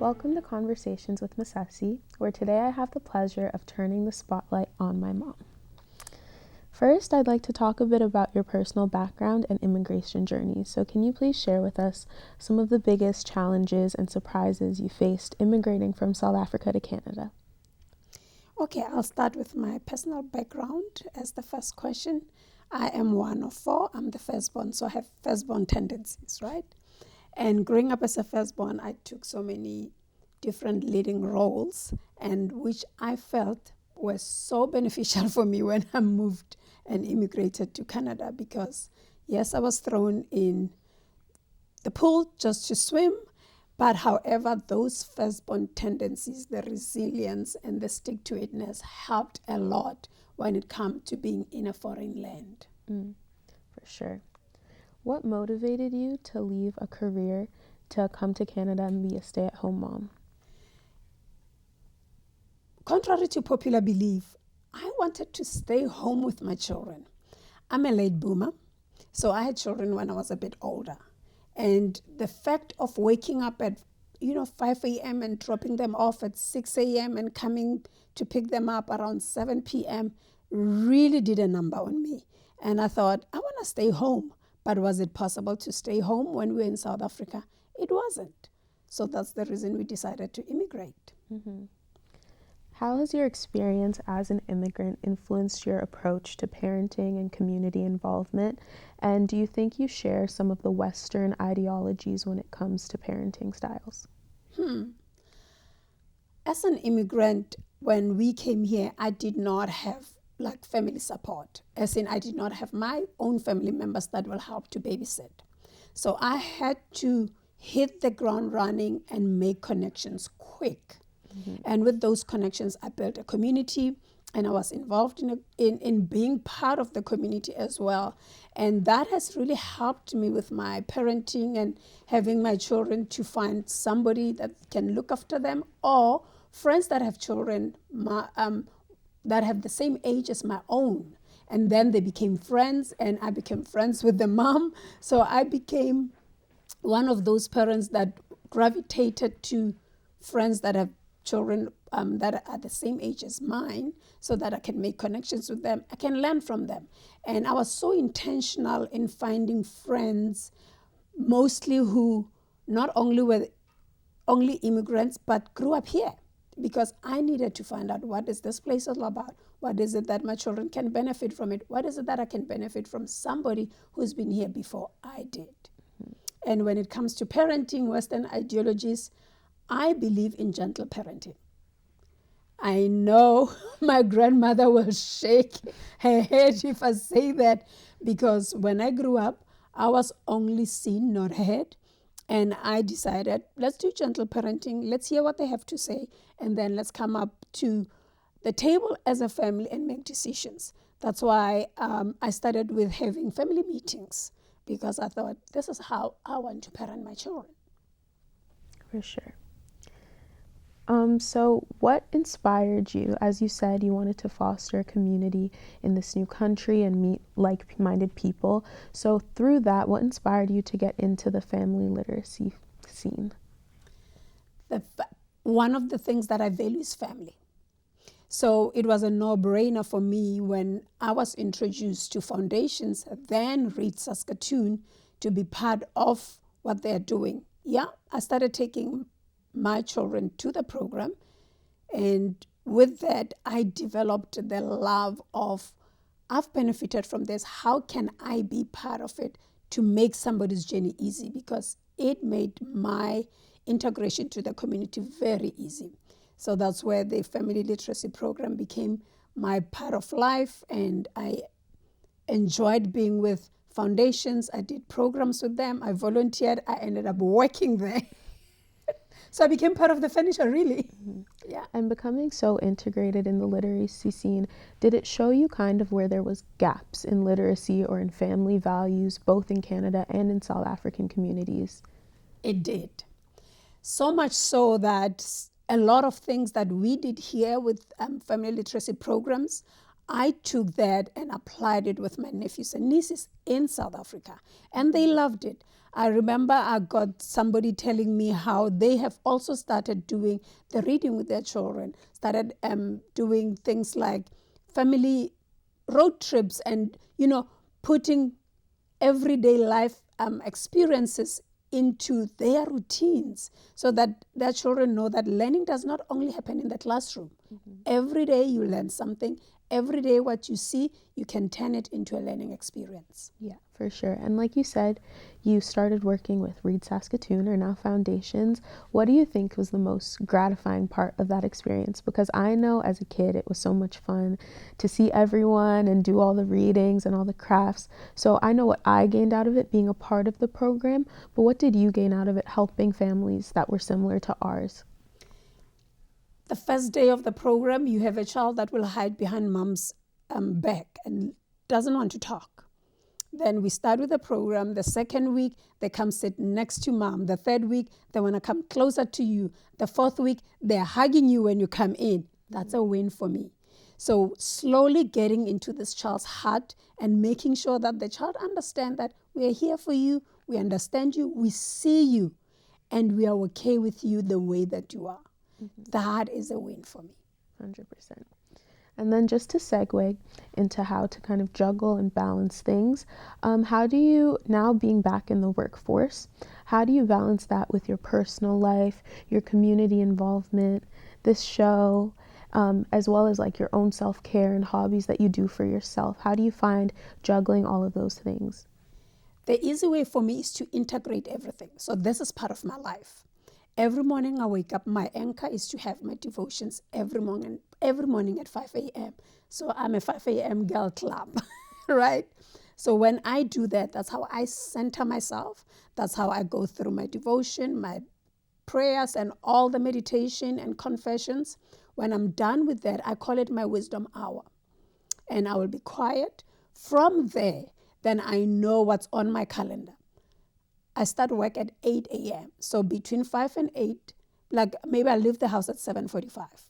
Welcome to Conversations with Masesi, where today I have the pleasure of turning the spotlight on my mom. First, I'd like to talk a bit about your personal background and immigration journey. So can you please share with us some of the biggest challenges and surprises you faced immigrating from South Africa to Canada? Okay, I'll start with my personal background as the first question. I am one of four. I'm the firstborn, so I have firstborn tendencies, right? And growing up as a firstborn, I took so many different leading roles, and which I felt were so beneficial for me when I moved and immigrated to Canada because, yes, I was thrown in the pool just to swim, but however, those firstborn tendencies, the resilience and the stick-to-itness helped a lot when it comes to being in a foreign land. For sure. What motivated you to leave a career to come to Canada and be a stay-at-home mom? Contrary to popular belief, I wanted to stay home with my children. I'm a late boomer, so I had children when I was a bit older. And the fact of waking up at 5 a.m. and dropping them off at 6 a.m. and coming to pick them up around 7 p.m. really did a number on me. And I thought, I want to stay home. But was it possible to stay home when we were in South Africa? It wasn't. So that's the reason we decided to immigrate. Mm-hmm. How has your experience as an immigrant influenced your approach to parenting and community involvement? And do you think you share some of the Western ideologies when it comes to parenting styles? As an immigrant, when we came here, I did not have family support. As in, I did not have my own family members that will help to babysit. So I had to hit the ground running and make connections quick. Mm-hmm. And with those connections, I built a community and I was involved in being part of the community as well. And that has really helped me with my parenting and having my children to find somebody that can look after them or friends that have children that have the same age as my own. And then they became friends and I became friends with the mom. So I became one of those parents that gravitated to friends that have children that are the same age as mine so that I can make connections with them. I can learn from them. And I was so intentional in finding friends, mostly who not only were only immigrants, but grew up here because I needed to find out what is this place all about? What is it that my children can benefit from it? What is it that I can benefit from somebody who's been here before I did? Mm-hmm. And when it comes to parenting, Western ideologies, I believe in gentle parenting. I know my grandmother will shake her head if I say that because when I grew up, I was only seen, not heard. And I decided, let's do gentle parenting. Let's hear what they have to say. And then let's come up to the table as a family and make decisions. That's why I started with having family meetings because I thought this is how I want to parent my children. For sure. So what inspired you? As you said, you wanted to foster a community in this new country and meet like-minded people. So through that, what inspired you to get into the family literacy scene? One of the things that I value is family. So it was a no-brainer for me when I was introduced to Foundations, then Read Saskatoon, to be part of what they're doing. Yeah, I started taking my children to the program. And with that, I developed the love of, I've benefited from this. How can I be part of it to make somebody's journey easy? Because it made my integration to the community very easy. So that's where the family literacy program became my part of life. And I enjoyed being with Foundations. I did programs with them. I volunteered. I ended up working there. So I became part of the furniture, really. Mm-hmm. Yeah. And becoming so integrated in the literacy scene, did it show you kind of where there was gaps in literacy or in family values, both in Canada and in South African communities? It did. So much so that a lot of things that we did here with family literacy programs, I took that and applied it with my nephews and nieces in South Africa, and they loved it. I remember I got somebody telling me how they have also started doing the reading with their children, started doing things like family road trips and, putting everyday life experiences into their routines so that their children know that learning does not only happen in the classroom. Every day you learn something. Every day what you see, you can turn it into a learning experience. Yeah, for sure. And like you said, you started working with Read Saskatoon, or now Foundations. What do you think was the most gratifying part of that experience? Because I know as a kid it was so much fun to see everyone and do all the readings and all the crafts. So I know what I gained out of it being a part of the program, but what did you gain out of it helping families that were similar to ours? The first day of the program, you have a child that will hide behind mom's back and doesn't want to talk. Then we start with the program. The second week, they come sit next to mom. The third week, they want to come closer to you. The fourth week, they're hugging you when you come in. That's a win for me. So slowly getting into this child's heart and making sure that the child understands that we are here for you, we understand you, we see you, and we are okay with you the way that you are. That is a win for me. 100%. And then just to segue into how to kind of juggle and balance things, how do you, now being back in the workforce, how do you balance that with your personal life, your community involvement, this show, as well as like your own self-care and hobbies that you do for yourself? How do you find juggling all of those things? The easy way for me is to integrate everything. So this is part of my life. Every morning I wake up, my anchor is to have my devotions every morning at 5 a.m. So I'm a 5 a.m. girl club, right? So when I do that, that's how I center myself. That's how I go through my devotion, my prayers, and all the meditation and confessions. When I'm done with that, I call it my wisdom hour. And I will be quiet. From there, then I know what's on my calendar. I start work at 8 a.m. So between 5 and 8, like maybe I leave the house at 7:45.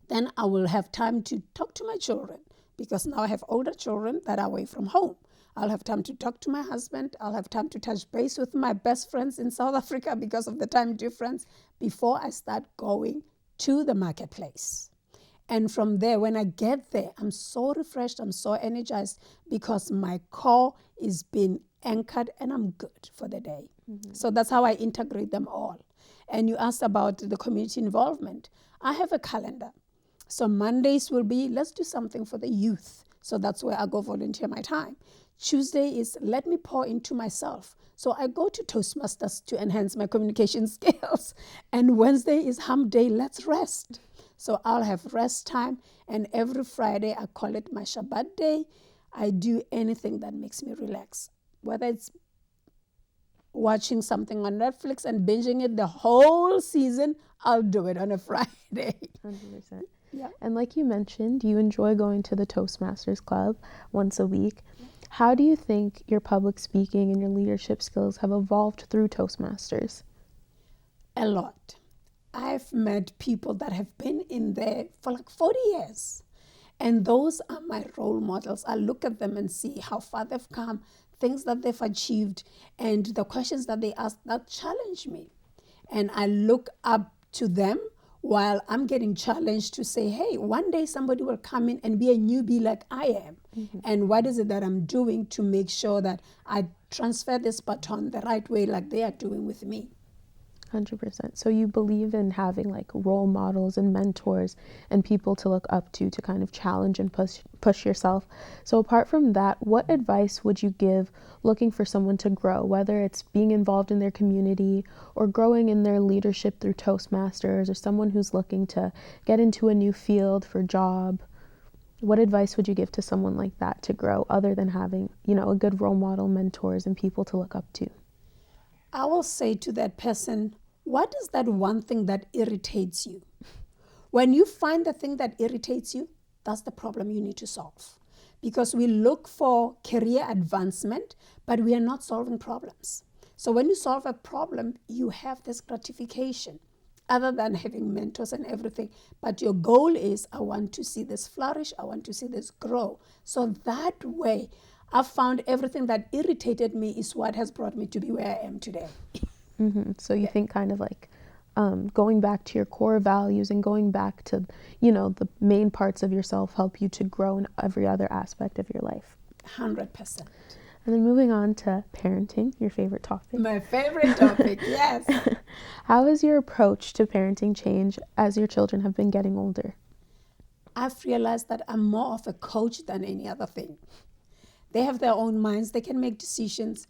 Then I will have time to talk to my children because now I have older children that are away from home. I'll have time to talk to my husband. I'll have time to touch base with my best friends in South Africa because of the time difference before I start going to the marketplace. And from there, when I get there, I'm so refreshed, I'm so energized because my core is being anchored and I'm good for the day. So that's how I integrate them all. And you asked about the community involvement. I have a calendar. So Mondays will be, let's do something for the youth. So that's where I go volunteer my time. Tuesday is, let me pour into myself. So I go to Toastmasters to enhance my communication skills. And Wednesday is hump day, let's rest. So I'll have rest time. And every Friday, I call it my Shabbat day. I do anything that makes me relax. Whether it's watching something on Netflix and binging it the whole season, I'll do it on a Friday. 100%. Yeah. And like you mentioned, you enjoy going to the Toastmasters Club once a week. How do you think your public speaking and your leadership skills have evolved through Toastmasters? A lot. I've met people that have been in there for like 40 years. And those are my role models. I look at them and see how far they've come, things that they've achieved, and the questions that they ask that challenge me. And I look up to them while I'm getting challenged to say, hey, one day somebody will come in and be a newbie like I am. And what is it that I'm doing to make sure that I transfer this baton the right way like they are doing with me? 100%. So you believe in having like role models and mentors and people to look up to kind of challenge and push yourself. So apart from that, what advice would you give looking for someone to grow, whether it's being involved in their community or growing in their leadership through Toastmasters, or someone who's looking to get into a new field for job? What advice would you give to someone like that to grow, other than having, a good role model, mentors, and people to look up to? I will say to that person, what is that one thing that irritates you? When you find the thing that irritates you, that's the problem you need to solve. Because we look for career advancement, but we are not solving problems. So when you solve a problem, you have this gratification. other than having mentors and everything. But your goal is, I want to see this flourish. I want to see this grow. So that way, I found everything that irritated me is what has brought me to be where I am today. So you think kind of like going back to your core values and going back to, the main parts of yourself help you to grow in every other aspect of your life. 100%. And then moving on to parenting, your favorite topic. My favorite topic, yes. How has your approach to parenting changed as your children have been getting older? I've realized that I'm more of a coach than any other thing. They have their own minds. They can make decisions.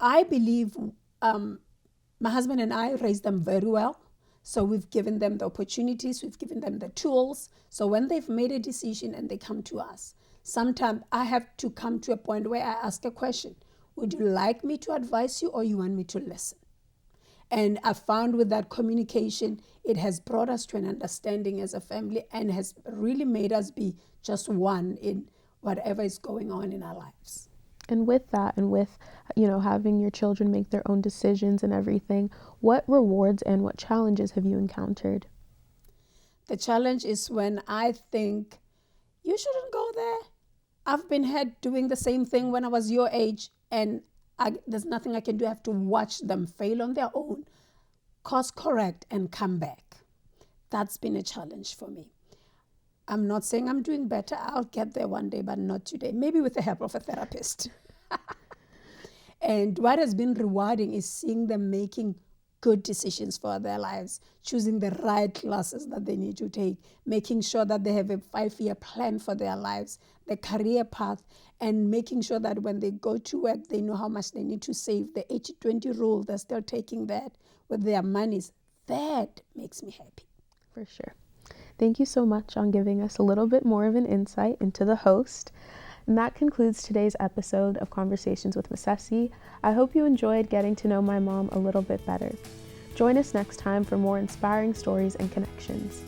I believe my husband and I raised them very well. So we've given them the opportunities. We've given them the tools. So when they've made a decision and they come to us, sometimes I have to come to a point where I ask a question. Would you like me to advise you or you want me to listen? And I found with that communication, it has brought us to an understanding as a family and has really made us be just one in whatever is going on in our lives. And with that, and with, having your children make their own decisions and everything, what rewards and what challenges have you encountered? The challenge is when I think, you shouldn't go there. I've been doing the same thing when I was your age, and there's nothing I can do. I have to watch them fail on their own, course correct, and come back. That's been a challenge for me. I'm not saying I'm doing better. I'll get there one day, but not today. Maybe with the help of a therapist. And what has been rewarding is seeing them making good decisions for their lives, choosing the right classes that they need to take, making sure that they have a 5-year plan for their lives, the career path, and making sure that when they go to work, they know how much they need to save. The 80-20 rule, they're still taking that with their monies. That makes me happy. For sure. Thank you so much on giving us a little bit more of an insight into the host. And that concludes today's episode of Conversations with Masesi. I hope you enjoyed getting to know my mom a little bit better. Join us next time for more inspiring stories and connections.